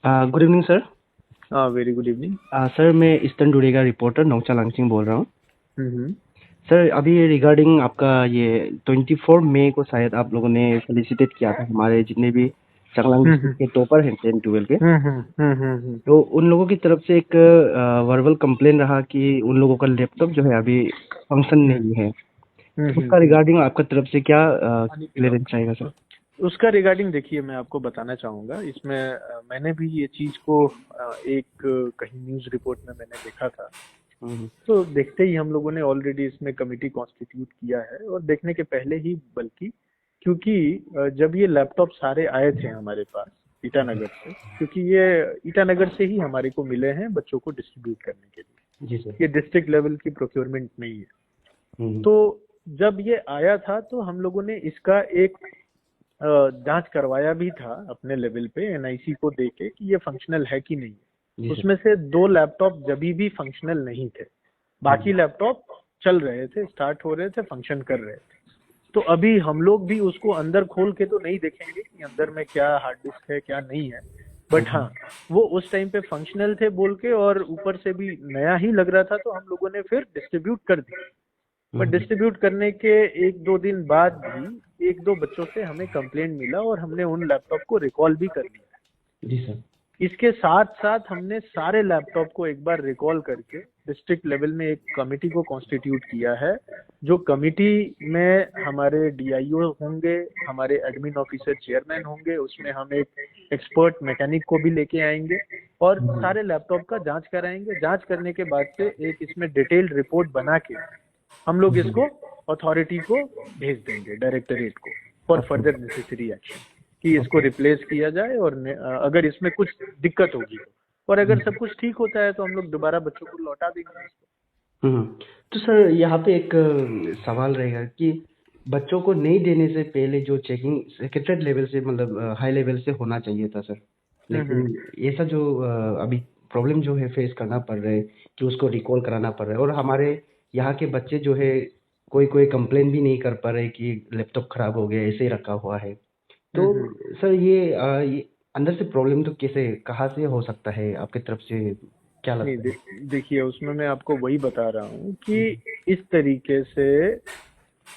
Good evening sir. हाँ, very good evening. Sir मैं eastern today का रिपोर्टर नौचा लांगचिंग बोल रहा हूँ। हम्म। सर अभी रिगार्डिंग आपका ये 24 मई को शायद आप लोगों ने फेलिसिटेट किया था हमारे जितने भी चांगलांग हम्म। डिस्ट्रिक्ट के टॉपर हैं 10-12 के। हम्म। हम्म। तो उन लोगों की तरफ से एक वर्बल कंप्लेन रहा कि उन लोगों का लैपटॉप जो है अभी फंक्शन हम्म। नहीं है। हम्म। तो उसका रिगार्डिंग आपका तरफ से क्या पानी पिलाओ। क्लियरेंस रहेगा सर? उसका रिगार्डिंग देखिए, मैं आपको बताना चाहूंगा इसमें मैंने भी ये चीज को एक कहीं न्यूज रिपोर्ट में मैंने देखा था। हम्म। तो देखते ही हम लोगों ने ऑलरेडी इसमें कमिटी कॉन्स्टिट्यूट किया है, और देखने के पहले ही बल्कि, क्योंकि जब ये लैपटॉप सारे आए थे हमारे पास ईटानगर से, क्योंकि ये ईटानगर से ही हमारे को मिले हैं बच्चों को डिस्ट्रीब्यूट करने के लिए। जी सर। ये डिस्ट्रिक्ट लेवल की प्रोक्योरमेंट नहीं है। हम्म। तो जब ये आया था तो हम लोगों ने इसका एक जांच करवाया भी था अपने लेवल पे एनआईसी को देके कि ये फंक्शनल है कि नहीं है। जी सर। उसमें से 2 लैपटॉप जभी भी फंक्शनल नहीं थे, बाकी हम्म। लैपटॉप चल रहे थे, स्टार्ट हो रहे थे, फंक्शन कर रहे थे। तो अभी हम लोग भी उसको अंदर खोल के तो नहीं देखेंगे कि अंदर में क्या हार्ड डिस्क है क्या नहीं है। बट हाँ, हम्म। वो उस टाइम पे फंक्शनल थे बोल के, और ऊपर से भी नया ही लग रहा था, तो हम लोगों ने फिर डिस्ट्रीब्यूट कर दिया। पर हम्म। डिस्ट्रीब्यूट करने के 1-2 दिन बाद भी 1-2 बच्चों से हमें कंप्लेंट मिला, और हमने उन लैपटॉप को रिकॉल भी कर लिया। जी सर। इसके साथ साथ हमने सारे लैपटॉप को एक बार रिकॉल करके डिस्ट्रिक्ट लेवल में एक कमिटी को कॉन्स्टिट्यूट किया है। जो कमिटी में हमारे डीआईओ होंगे, हमारे एडमिन ऑफिसर चेयरमैन होंगे, उसमें हम एक एक्सपर्ट मैकेनिक को भी लेके आएंगे, और हम्म। सारे लैपटॉप का जांच कराएंगे। जांच करने के बाद से एक इसमें डिटेल्ड रिपोर्ट बना के हम लोग हम्म। इसको अथॉरिटी को भेज देंगे, डायरेक्टरेट को, for okay. Further necessary action, कि इसको ओके। रिप्लेस किया जाए। और अगर इसमें कुछ दिक्कत होगी तो, और अगर सब कुछ ठीक होता है तो हम लोग दोबारा बच्चों को लौटा देंगे इसको। हुँ। तो सर यहाँ पे एक सवाल रहेगा कि बच्चों को नहीं देने से पहले जो चेकिंग सेक्रेटरीट लेवल से मतलब हाई लेवल से होना चाहिए था सर। हम्म। लेकिन ऐसा जो अभी प्रॉब्लम जो है फेस करना पड़ रहा है कि उसको रिकॉल कराना पड़ रहा है और हमारे यहाँ के बच्चे जो है कोई कंप्लेन भी नहीं कर पा रहे कि लैपटॉप खराब हो गया ऐसे ही रखा हुआ है। तो हम्म। सर ये अंदर से प्रॉब्लम तो कैसे कहाँ से हो सकता है आपकी तरफ से क्या नहीं, लगता है? देखिए, उसमें मैं आपको वही बता रहा हूँ कि इस तरीके से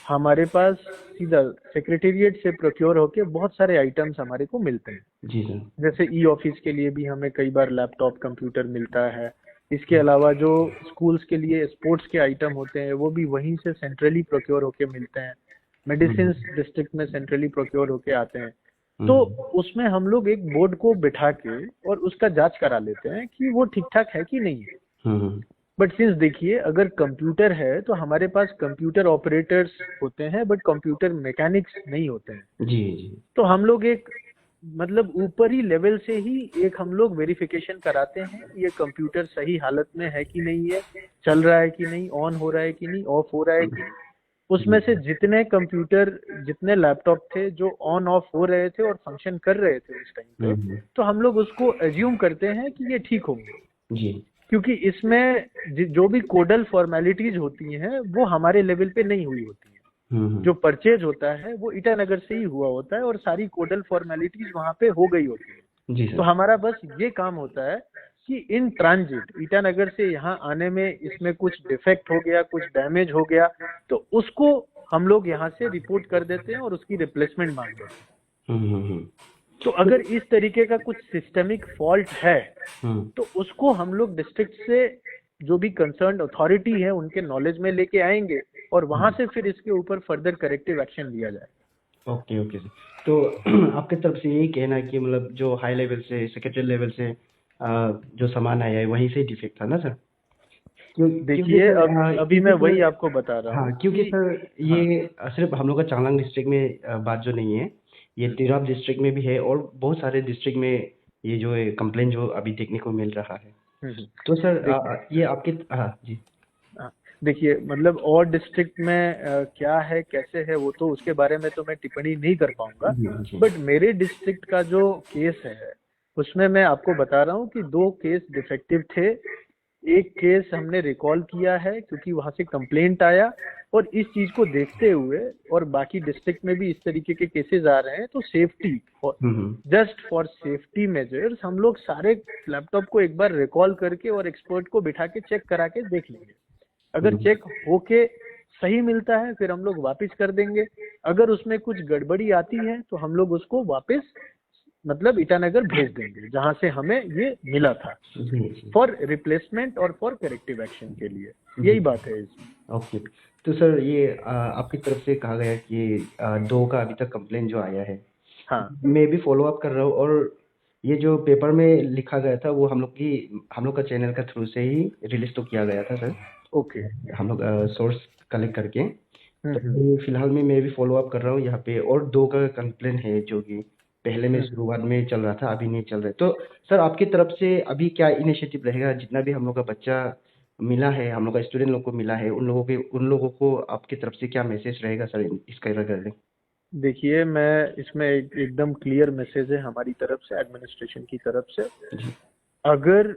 हमारे पास सीधा सेक्रेटेरिएट से प्रोक्योर होके बहुत सारे आइटम्स हमारे को मिलते हैं। जी सर। जैसे ई ऑफिस के लिए भी हमें कई बार लैपटॉप कंप्यूटर मिलता है। इसके अलावा जो स्कूल्स के लिए स्पोर्ट्स के आइटम होते हैं वो भी वहीं से सेंट्रली प्रोक्योर होके मिलते हैं। मेडिसिन हुँ, डिस्ट्रिक्ट में सेंट्रली प्रोक्योर होके आते हैं। तो हुँ, उसमें हम लोग एक बोर्ड को बिठा के और उसका जांच करा लेते हैं कि वो ठीक ठाक है कि नहीं है। हुँ, हुँ। बट सिंस देखिए, अगर कंप्यूटर है तो हमारे पास कंप्यूटर ऑपरेटर्स होते हैं, बट कंप्यूटर मैकेनिक्स नहीं होते हैं। जी, जी। तो हम लोग एक, मतलब ऊपरी लेवल से ही एक हम लोग वेरिफिकेशन कराते हैं कि ये कंप्यूटर सही हालत में है कि नहीं है, चल रहा है कि नहीं, ऑन हो रहा है कि नहीं, ऑफ हो रहा है कि नहीं। उसमें जी। से जितने कंप्यूटर, जितने लैपटॉप थे जो ऑन ऑफ हो रहे थे और फंक्शन कर रहे थे उस टाइम हुँ, पे, हुँ। तो हम लोग उसको एज्यूम करते हैं कि ये ठीक होंगे। जी। क्योंकि इसमें जो भी कोडल फॉर्मेलिटीज होती हैं वो हमारे लेवल पे नहीं हुई होती हैं। हुँ, हुँ। जो परचेज होता है वो ईटानगर से ही हुआ होता है, और सारी कोडल फॉर्मेलिटीज वहां पे हो गई होती है। जी तो सर। हमारा बस ये काम होता है कि इन ट्रांजिट ईटानगर से यहाँ आने में इसमें कुछ डिफेक्ट हो गया, कुछ डैमेज हो गया, तो उसको हम लोग यहाँ से रिपोर्ट कर देते हैं और उसकी रिप्लेसमेंट मांग लेते हैं। हुँ, हुँ, हुँ। तो तो अगर इस तरीके का कुछ सिस्टमिक फॉल्ट है हुँ, तो उसको हम लोग डिस्ट्रिक्ट से जो भी कंसर्न अथॉरिटी है उनके नॉलेज में लेके आएंगे, और वहां हुँ। से फिर इसके ऊपर फर्दर करेक्टिव एक्शन लिया जाए। Okay, okay sir. तो आपकी तरफ से यही कहना है कि मतलब जो हाई लेवल से, सेक्रेटरी लेवल से जो सामान आया है, वहीं से डिफेक्ट था ना सर? क्योंकि देखिए, सर अभी क्योंकि मैं वही सर आपको बता रहा हाँ, हूँ क्योंकि कि सर हाँ। ये सिर्फ हम लोग का चांगलांग डिस्ट्रिक्ट में बात जो नहीं है, ये तिराप डिस्ट्रिक्ट में भी है और बहुत सारे डिस्ट्रिक्ट में ये जो है कंप्लेन जो अभी देखने को मिल रहा है। हम्म। तो सर देखिए, ये आपके हाँ जी। हाँ, देखिए, मतलब और डिस्ट्रिक्ट में क्या है कैसे है वो तो उसके बारे में तो मैं टिप्पणी नहीं कर पाऊंगा। जी, जी। बट मेरे डिस्ट्रिक्ट का जो केस है उसमें मैं आपको बता रहा हूँ कि 2 केस डिफेक्टिव थे। एक केस हमने रिकॉल किया है क्योंकि वहां से कंप्लेंट आया, और इस चीज को देखते हुए और बाकी डिस्ट्रिक्ट में भी इस तरीके के केसेस आ रहे हैं, तो safety, just for safety measures हम लोग सारे लैपटॉप को एक बार रिकॉल करके और एक्सपर्ट को बिठा के चेक करा के देख लेंगे। अगर चेक होके सही मिलता है फिर हम लोग वापस कर देंगे, अगर उसमें कुछ गड़बड़ी आती है तो हम लोग उसको वापस मतलब ईटानगर भेज देंगे जहां से हमें ये मिला था, फॉर रिप्लेसमेंट और फॉर करेक्टिव एक्शन के लिए। यही बात है इसमें। ओके। तो सर ये आपकी तरफ से कहा गया कि 2 का अभी तक कंप्लेन जो आया है, हाँ मैं भी फॉलो अप कर रहा हूँ, और ये जो पेपर में लिखा गया था वो हम लोग का चैनल का थ्रू से ही रिलीज तो किया गया था सर। ओके। हम लोग सोर्स कलेक्ट करके, तो अभी फिलहाल में मैं भी फॉलो अप कर रहा हूँ यहाँ पे, और 2 का कंप्लेन है जो कि पहले में शुरुआत में चल रहा था, अभी नहीं चल रहा है। तो सर आपकी तरफ से अभी क्या इनिशिएटिव रहेगा, जितना भी हम लोग का बच्चा मिला है, हम लोग का स्टूडेंट लोग को मिला है, उन लोगों को आपकी तरफ से क्या मैसेज रहेगा सर इसका रिगार्डिंग? देखिए, मैं इसमें एकदम क्लियर मैसेज है हमारी तरफ से, एडमिनिस्ट्रेशन की तरफ से। अगर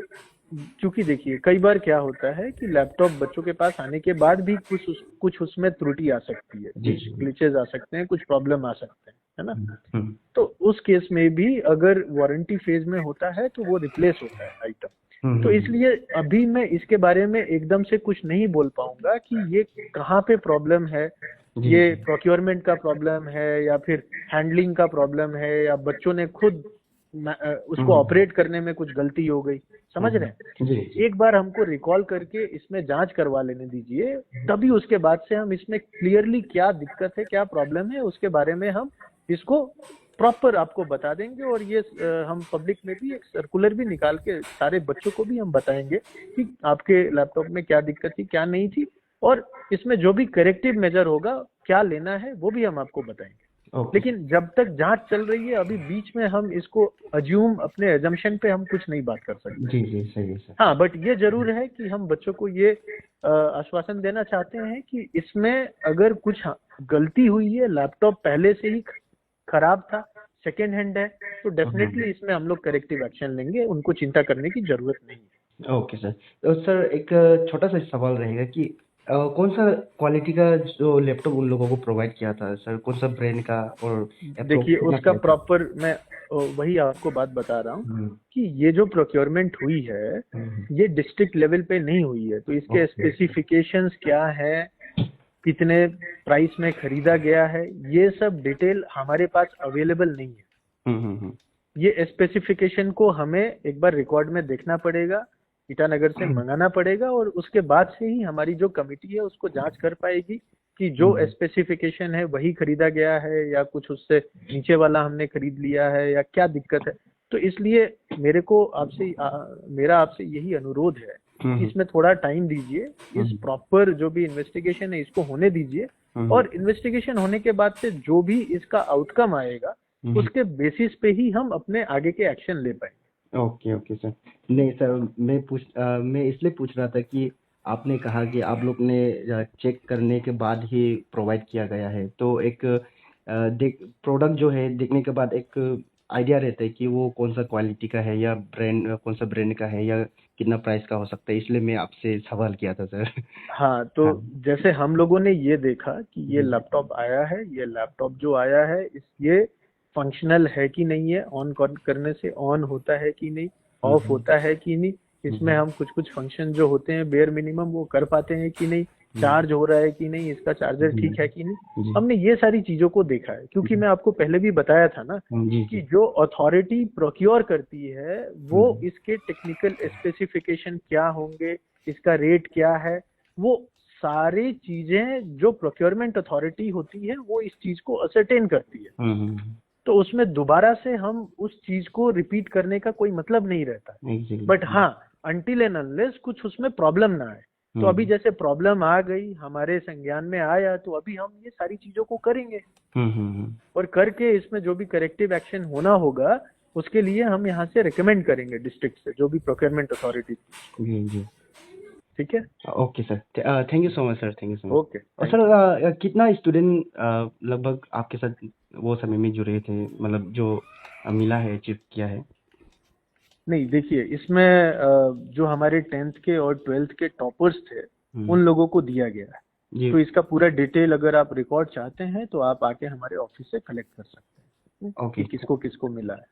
क्योंकि देखिए कई बार क्या होता है कि लैपटॉप बच्चों के पास आने के बाद भी कुछ उसमें त्रुटि आ सकती है, कुछ ग्लिचेज आ सकते हैं, कुछ प्रॉब्लम आ सकते हैं, है ना। तो उस केस में भी अगर वारंटी फेज में होता है तो वो रिप्लेस होता है आइटम। तो इसलिए अभी मैं इसके बारे में एकदम से कुछ नहीं बोल पाऊंगा कि ये कहाँ पे प्रॉब्लम है, ये प्रोक्योरमेंट का प्रॉब्लम है या फिर हैंडलिंग का प्रॉब्लम है या बच्चों ने खुद उसको ऑपरेट करने में कुछ गलती हो गई, समझ रहे हैं। एक बार हमको रिकॉल करके इसमें जांच करवा लेने दीजिए, तभी उसके बाद से हम इसमें क्लियरली क्या दिक्कत है, क्या प्रॉब्लम है, उसके बारे में हम इसको प्रॉपर आपको बता देंगे। और ये हम पब्लिक में भी एक सर्कुलर भी निकाल के सारे बच्चों को भी हम बताएंगे कि आपके लैपटॉप में क्या दिक्कत थी, क्या नहीं थी, और इसमें जो भी करेक्टिव मेजर होगा क्या लेना है वो भी हम आपको बताएंगे। लेकिन जब तक जांच चल रही है अभी बीच में हम इसको अज्यूम, अपने एजम्पशन पे हम कुछ नहीं बात कर सकते। जी सही है सर। हाँ, बट ये जरूर है कि हम बच्चों को ये आश्वासन देना चाहते हैं कि इसमें अगर कुछ गलती हुई है, लैपटॉप पहले से ही खराब था, सेकेंड हैंड है, तो डेफिनेटली इसमें हम लोग करेक्टिव एक्शन लेंगे, उनको चिंता करने की जरूरत नहीं है। Okay sir. तो सर एक छोटा सा सवाल रहेगा कि कौन सा क्वालिटी का जो लैपटॉप उन लोगों को प्रोवाइड किया था सर, कौन सा ब्रांड का, और देखिए उसका प्रॉपर मैं वही आपको बात बता रहा हूँ कि ये जो प्रोक्योरमेंट हुई है ये डिस्ट्रिक्ट लेवल पे नहीं हुई है, तो इसके स्पेसिफिकेशंस क्या है, कितने प्राइस में खरीदा गया है, ये सब डिटेल हमारे पास अवेलेबल नहीं है। ये स्पेसिफिकेशन को हमें एक बार रिकॉर्ड में देखना पड़ेगा, ईटानगर से मंगाना पड़ेगा, और उसके बाद से ही हमारी जो कमिटी है उसको जांच कर पाएगी कि जो स्पेसिफिकेशन है वही खरीदा गया है या कुछ उससे नीचे वाला हमने खरीद लिया है या क्या दिक्कत है। तो इसलिए मेरा आपसे यही अनुरोध है कि इसमें थोड़ा टाइम दीजिए, इस प्रॉपर जो भी इन्वेस्टिगेशन है इसको होने दीजिए, और इन्वेस्टिगेशन होने के बाद से जो भी इसका आउटकम आएगा उसके बेसिस पे ही हम अपने आगे के एक्शन ले पाएंगे। Okay sir. नहीं सर, मैं इसलिए पूछ रहा था कि आपने कहा कि आप लोग ने चेक करने के बाद ही प्रोवाइड किया गया है, तो एक प्रोडक्ट जो है देखने के बाद एक आइडिया रहता है कि वो कौन सा क्वालिटी का है या कौन सा ब्रांड का है या कितना प्राइस का हो सकता है, इसलिए मैं आपसे सवाल किया था सर। हाँ, तो जैसे हम लोगों ने ये देखा कि ये लैपटॉप आया है, ये लैपटॉप जो आया है ये फंक्शनल है कि नहीं है, ऑन करने से ऑन होता है कि नहीं, ऑफ होता है कि नहीं, इसमें हम कुछ फंक्शन जो होते हैं बेयर मिनिमम वो कर पाते हैं कि नहीं, चार्ज हो रहा है कि नहीं, इसका चार्जर ठीक है कि नहीं, हमने ये सारी चीजों को देखा है। क्योंकि मैं आपको पहले भी बताया था ना कि जो अथॉरिटी प्रोक्योर करती है वो इसके टेक्निकल स्पेसिफिकेशन क्या होंगे, इसका रेट क्या है, वो सारी चीजें जो प्रोक्योरमेंट अथॉरिटी होती है वो इस चीज को असरटेन करती है। तो उसमें दोबारा से हम उस चीज को रिपीट करने का कोई मतलब नहीं रहता। बट हाँ, अनटिल एंड अनलेस कुछ उसमें प्रॉब्लम ना आए, तो अभी जैसे प्रॉब्लम आ गई, हमारे संज्ञान में आया, तो अभी हम ये सारी चीजों को करेंगे और करके इसमें जो भी करेक्टिव एक्शन होना होगा उसके लिए हम यहाँ से रिकमेंड करेंगे डिस्ट्रिक्ट से, जो भी प्रोक्योरमेंट अथॉरिटी। ठीक है, okay sir, thank you so much sir, thank you so much. Okay. और सर कितना स्टूडेंट लगभग आपके साथ वो समय में जुड़े थे, मतलब जो मिला है, अचीव किया है? नहीं, देखिए इसमें जो हमारे 10th के और 12th के टॉपर्स थे उन लोगों को दिया गया है। जी। तो इसका पूरा डिटेल अगर आप रिकॉर्ड चाहते हैं तो आप आके हमारे ऑफिस से कलेक्ट कर सकते हैं कि ओके। किसको किसको मिला है।